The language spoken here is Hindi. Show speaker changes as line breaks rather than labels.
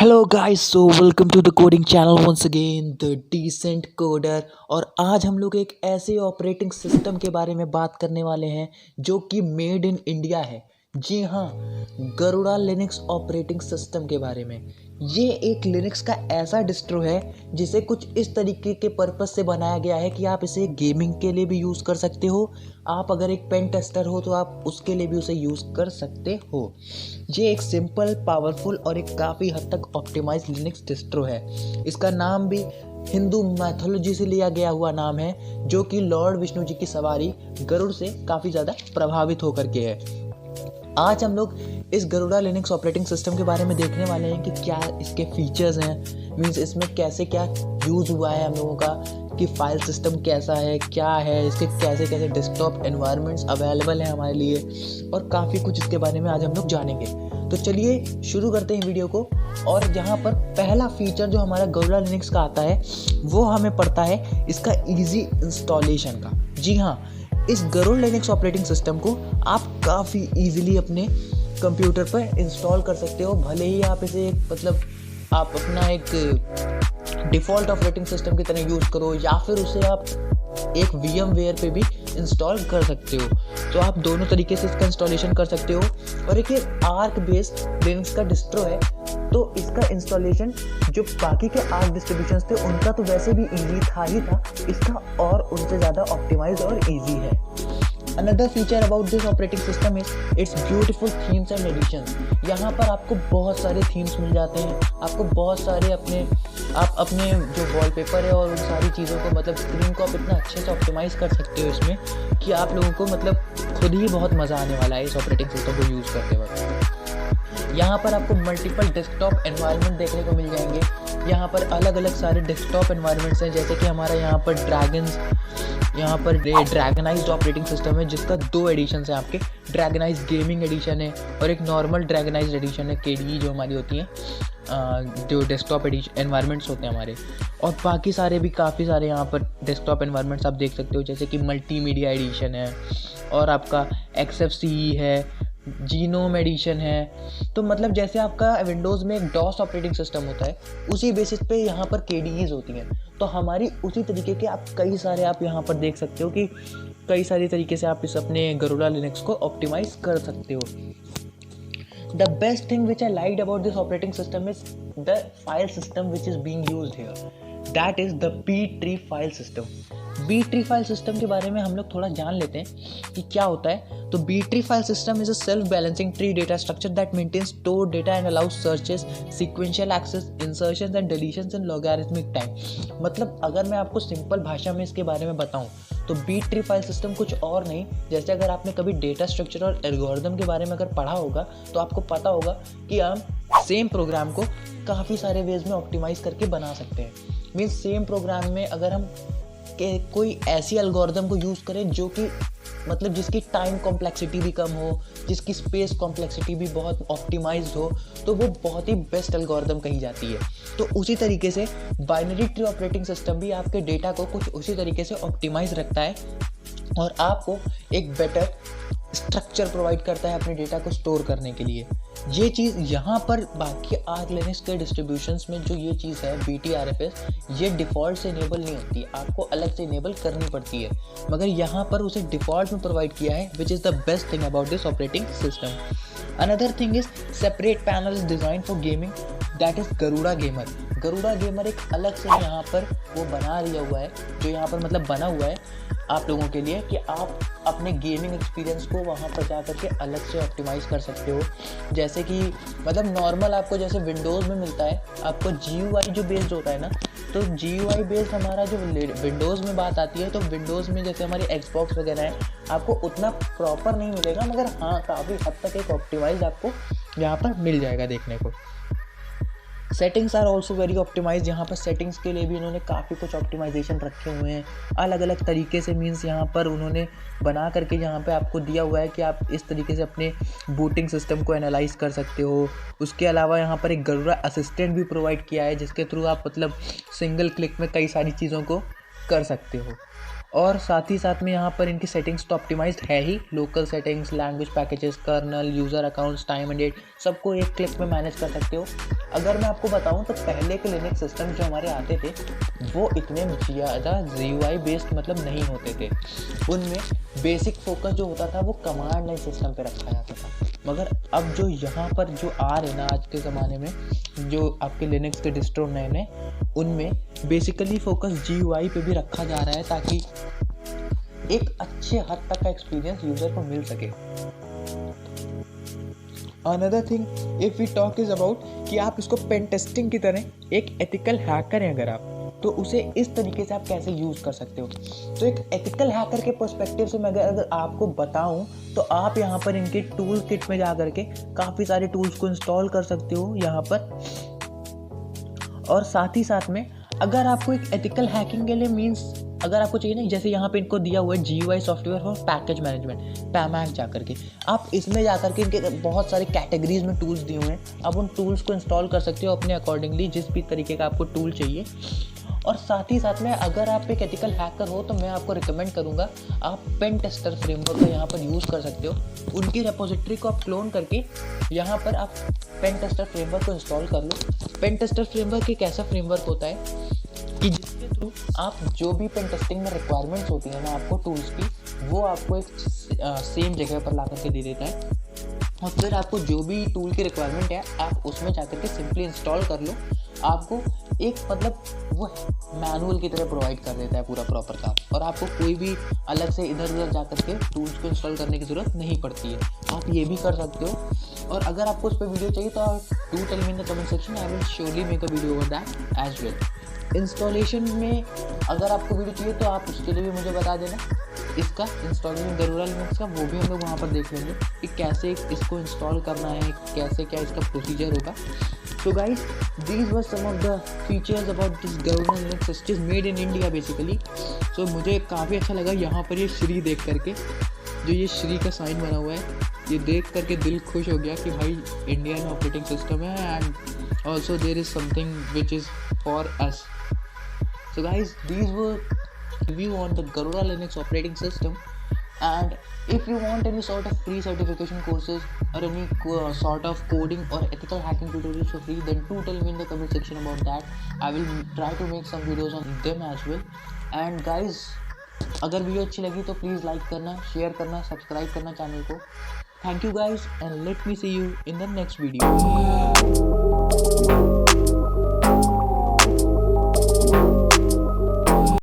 Hello guys, so welcome to the coding channel once again the decent coder. और आज हम लोग एक ऐसे ऑपरेटिंग सिस्टम के बारे में बात करने वाले हैं जो कि मेड इन इंडिया है। जी हाँ, गरुड़ा लिनक्स ऑपरेटिंग सिस्टम के बारे में। ये एक लिनक्स का ऐसा डिस्ट्रो है जिसे कुछ इस तरीके के पर्पस से बनाया गया है कि आप इसे गेमिंग के लिए भी यूज़ कर सकते हो। आप अगर एक पेन टेस्टर हो तो आप उसके लिए भी उसे यूज़ कर सकते हो। ये एक सिंपल, पावरफुल और एक काफ़ी हद तक ऑप्टिमाइज लिनक्स डिस्ट्रो है। इसका नाम भी हिंदू मैथोलॉजी से लिया गया हुआ नाम है, जो कि लॉर्ड विष्णु जी की सवारी गरुड़ से काफ़ी ज़्यादा प्रभावित होकर के है। आज हम लोग इस गरुड़ा लिनक्स ऑपरेटिंग सिस्टम के बारे में देखने वाले हैं कि क्या इसके फीचर्स हैं, मीन्स इसमें कैसे क्या यूज़ हुआ है हम लोगों का, कि फाइल सिस्टम कैसा है, क्या है, इसके कैसे कैसे डेस्कटॉप एनवायरनमेंट्स अवेलेबल है हमारे लिए, और काफ़ी कुछ इसके बारे में आज हम लोग जानेंगे। तो चलिए शुरू करते हैं वीडियो को। और यहाँ पर पहला फीचर जो हमारा गरुड़ा लिनक्स का आता है वो हमें पड़ता है इसका ईजी इंस्टॉलेशन का। जी हाँ, इस गरुड़ लिनक्स ऑपरेटिंग सिस्टम को आप काफ़ी इजीली अपने कंप्यूटर पर इंस्टॉल कर सकते हो। भले ही आप इसे आप अपना एक डिफ़ॉल्ट ऑपरेटिंग सिस्टम की तरह यूज़ करो, या फिर उसे आप एक VMware पे भी इंस्टॉल कर सकते हो। तो आप दोनों तरीके से इसका इंस्टॉलेशन कर सकते हो। और एक ये आर्क बेस्ड लिनक्स का डिस्ट्रो है, तो इसका इंस्टॉलेशन जो बाकी के आर्क डिस्ट्रीब्यूशंस थे उनका तो वैसे भी इजी था ही था, इसका और उनसे ज़्यादा ऑप्टिमाइज और इजी है। Another feature about this operating system is its beautiful themes and editions। यहाँ पर आपको बहुत सारे थीम्स मिल जाते हैं, आपको बहुत सारे आप अपने जो वॉलपेपर है और उन सारी चीज़ों को स्क्रीन को आप इतना अच्छे से ऑप्टिमाइज़ कर सकते हो इसमें कि आप लोगों को खुद ही बहुत मज़ा आने वाला है इस ऑपरेटिंग सिस्टम को यूज़ करते वक्त। यहाँ पर आपको मल्टीपल डेस्कटॉप एनवायरनमेंट देखने को मिल जाएंगे। यहाँ पर अलग अलग सारे डेस्कटॉप एनवायरनमेंट्स हैं, जैसे कि हमारा यहाँ पर ड्रैगनाइज्ड ऑपरेटिंग सिस्टम है जिसका 2 एडिशन है आपके। ड्रैगनाइज्ड गेमिंग एडिशन है और एक नॉर्मल ड्रैगनाइज्ड एडिशन है, KDE जो हमारी होती है, जो डेस्कटॉप एनवायरनमेंट्स होते हैं हमारे। और बाकी सारे भी काफ़ी सारे यहाँ पर डेस्कटॉप एनवायरनमेंट्स आप देख सकते हो, जैसे कि मल्टीमीडिया एडिशन है और आपका XFCE है, जीनोम एडिशन है। तो जैसे आपका विंडोज़ में एक डॉस ऑपरेटिंग सिस्टम होता है, उसी बेसिस पे यहाँ पर KDEs होती हैं। तो हमारी उसी तरीके के कई सारे आप यहाँ पर देख सकते हो कि कई सारे तरीके से आप इस अपने गरुड़ा लिनक्स को ऑप्टिमाइज कर सकते हो। The best thing which I liked about this operating system is the file system which is being used here. That is the B-tree file system. B-tree file system के बारे में हम लोग थोड़ा जान लेते हैं कि क्या होता है। तो B-tree file system is a self-balancing tree data structure that maintains stored data and allows searches, sequential access, insertions and deletions in logarithmic time। अगर मैं आपको सिंपल भाषा में इसके बारे में बताऊं तो B-tree फाइल सिस्टम कुछ और नहीं, जैसे अगर आपने कभी डेटा स्ट्रक्चर और एल्गोरिदम के बारे में अगर पढ़ा होगा तो आपको पता होगा कि हम सेम प्रोग्राम को काफ़ी सारे वेज में ऑप्टिमाइज़ करके बना सकते हैं। मीन्स सेम प्रोग्राम में अगर हम कोई ऐसी एल्गोरिदम को यूज़ करें जो कि जिसकी टाइम कॉम्प्लेक्सिटी भी कम हो, जिसकी स्पेस कॉम्प्लेक्सिटी भी बहुत ऑप्टिमाइज्ड हो, तो वो बहुत ही बेस्ट एल्गोरिदम कही जाती है। तो उसी तरीके से बाइनरी ट्री ऑपरेटिंग सिस्टम भी आपके डेटा को कुछ उसी तरीके से ऑप्टिमाइज रखता है और आपको एक बेटर स्ट्रक्चर प्रोवाइड करता है अपने डेटा को स्टोर करने के लिए। ये चीज़ यहाँ पर बाकी आर्क लिनक्स के डिस्ट्रीब्यूशंस में जो ये चीज़ है BTRFS, ये डिफ़ॉल्ट से इनेबल नहीं होती, आपको अलग से इनेबल करनी पड़ती है, मगर यहाँ पर उसे डिफ़ॉल्ट में प्रोवाइड किया है, which is the best thing about this operating system. Another thing is separate panel is design for gaming, that is Garuda gamer. Garuda gamer एक अलग से यहाँ पर वो बना दिया हुआ है, जो यहाँ पर बना हुआ है आप लोगों के लिए कि आप अपने गेमिंग एक्सपीरियंस को वहाँ पर जा करके अलग से ऑप्टिमाइज़ कर सकते हो। जैसे कि नॉर्मल आपको जैसे विंडोज़ में मिलता है, आपको GUI जो बेस्ड होता है ना, तो GUI बेस्ड हमारा जो विंडोज़ में बात आती है, तो विंडोज़ में जैसे हमारी Xbox वगैरह है, आपको उतना प्रॉपर नहीं मिलेगा, मगर हाँ काफ़ी हद तक एक ऑप्टिमाइज आपको यहाँ पर मिल जाएगा देखने को। Settings are also very optimise. यहाँ पर सेटिंग्स के लिए भी उन्होंने काफ़ी कुछ ऑप्टिमाइजेशन रखे हुए हैं अलग अलग तरीके से। मीन्स यहाँ पर उन्होंने बना करके यहाँ पे आपको दिया हुआ है कि आप इस तरीके से अपने बूटिंग सिस्टम को एनालाइज कर सकते हो। उसके अलावा यहाँ पर एक गरुड़ा असिस्टेंट भी प्रोवाइड किया है, जिसके थ्रू आप सिंगल क्लिक में कई सारी चीज़ों को कर सकते हो। और साथ ही साथ में यहाँ पर इनकी सेटिंग्स तो ऑप्टिमाइज्ड है ही, local settings, language packages, kernel, user accounts, time and date, सबको एक क्लिक में मैनेज कर सकते हो। अगर मैं आपको बताऊँ तो पहले के लिनक्स सिस्टम जो हमारे आते थे वो इतने ज़्यादा GUI बेस्ड मतलब नहीं होते थे। उनमें बेसिक फोकस जो होता था वो कमांड लाइन सिस्टम पे रखा जाता था। मगर अब जो यहाँ पर जो आ रहे ना आज के ज़माने में, जो आपके लिनक्स के डिस्ट्रो नए नए, उनमें बेसिकली फोकस GUI पे भी रखा जा रहा है ताकि एक अच्छे हद तक का एक्सपीरियंस यूज़र को मिल सके। Another thing if we talk is about कि आप इसको पेन टेस्टिंग की तरह एक एथिकल हैकर हैं अगर आप, तो उसे इस तरीके से आप कैसे यूज़ कर सकते हो। तो एक एथिकल हैकर के पर्सपेक्टिव से मैं अगर आपको बताऊं तो आप यहाँ पर इनके टूल किट में जा करके काफ़ी सारे टूल्स को इंस्टॉल कर सकते हो यहाँ पर। और साथ ही साथ में अगर आपको एक एथिकल हैकिंग के लिए मीन्स अगर आपको चाहिए ना, जैसे यहाँ पे इनको दिया हुआ है GUI software for package management, Pamac जा करके आप इसमें जा करके इनके बहुत सारे कैटेगरीज में टूल्स दिए हुए हैं। आप उन टूल्स को इंस्टॉल कर सकते हो अपने अकॉर्डिंगली, जिस भी तरीके का आपको टूल चाहिए। और साथ ही साथ में अगर आप एक एथिकल हैकर हो तो मैं आपको रिकमेंड करूंगा आप पेन टेस्टर फ्रेमवर्क का यहाँ पर यूज़ कर सकते हो। उनकी रेपोजिटरी को आप क्लोन करके यहाँ पर आप पेन टेस्टर फ्रेमवर्क को इंस्टॉल कर लो। पेन टेस्टर फ्रेमवर्क एक ऐसा फ्रेमवर्क होता है कि जिसके थ्रू आप जो भी पेन टेस्टिंग में रिक्वायरमेंट्स होती है ना आपको टूल्स की, वो आपको एक सेम जगह पर ला करके दे देता है। और फिर आपको जो भी टूल की रिक्वायरमेंट है आप उसमें जा करके सिंपली इंस्टॉल कर लो। आपको एक मतलब वो मैनुअल की तरह प्रोवाइड कर देता है पूरा प्रॉपर काम, और आपको कोई भी अलग से इधर उधर जा करके टूल्स को इंस्टॉल करने की ज़रूरत नहीं पड़ती है। आप ये भी कर सकते हो। और अगर आपको उस पर वीडियो चाहिए तो do tell me in the comment section, I will surely make a video over that as well. Installation में अगर आपको वीडियो चाहिए तो आप उसके लिए भी मुझे बता देना। इसका इंस्टॉलेशन गरुड़ा लिनक्स का वो भी हम लोग वहाँ पर देख लेंगे कि कैसे इसको इंस्टॉल करना है, कैसे क्या इसका प्रोसीजर होगा। So guys, these were some of the features about this Garuda Linux which is made in India basically. So मुझे काफ़ी अच्छा लगा यहाँ पर ये श्री देख करके, जो ये श्री का साइन बना हुआ है, ये देख करके दिल खुश हो गया कि भाई इंडियन ऑपरेटिंग सिस्टम है and also there is something which is for us. So guys, these were review on the Garuda Linux operating system, and if you want any sort of free certification courses or any sort of coding or ethical hacking tutorials for free, then do tell me in the comment section about that. I will try to make some videos on them as well. And guys, अगर वीडियो अच्छी लगी तो प्लीज़ लाइक करना, शेयर करना, सब्सक्राइब करना चैनल को। Thank you guys and let me see you in the next video.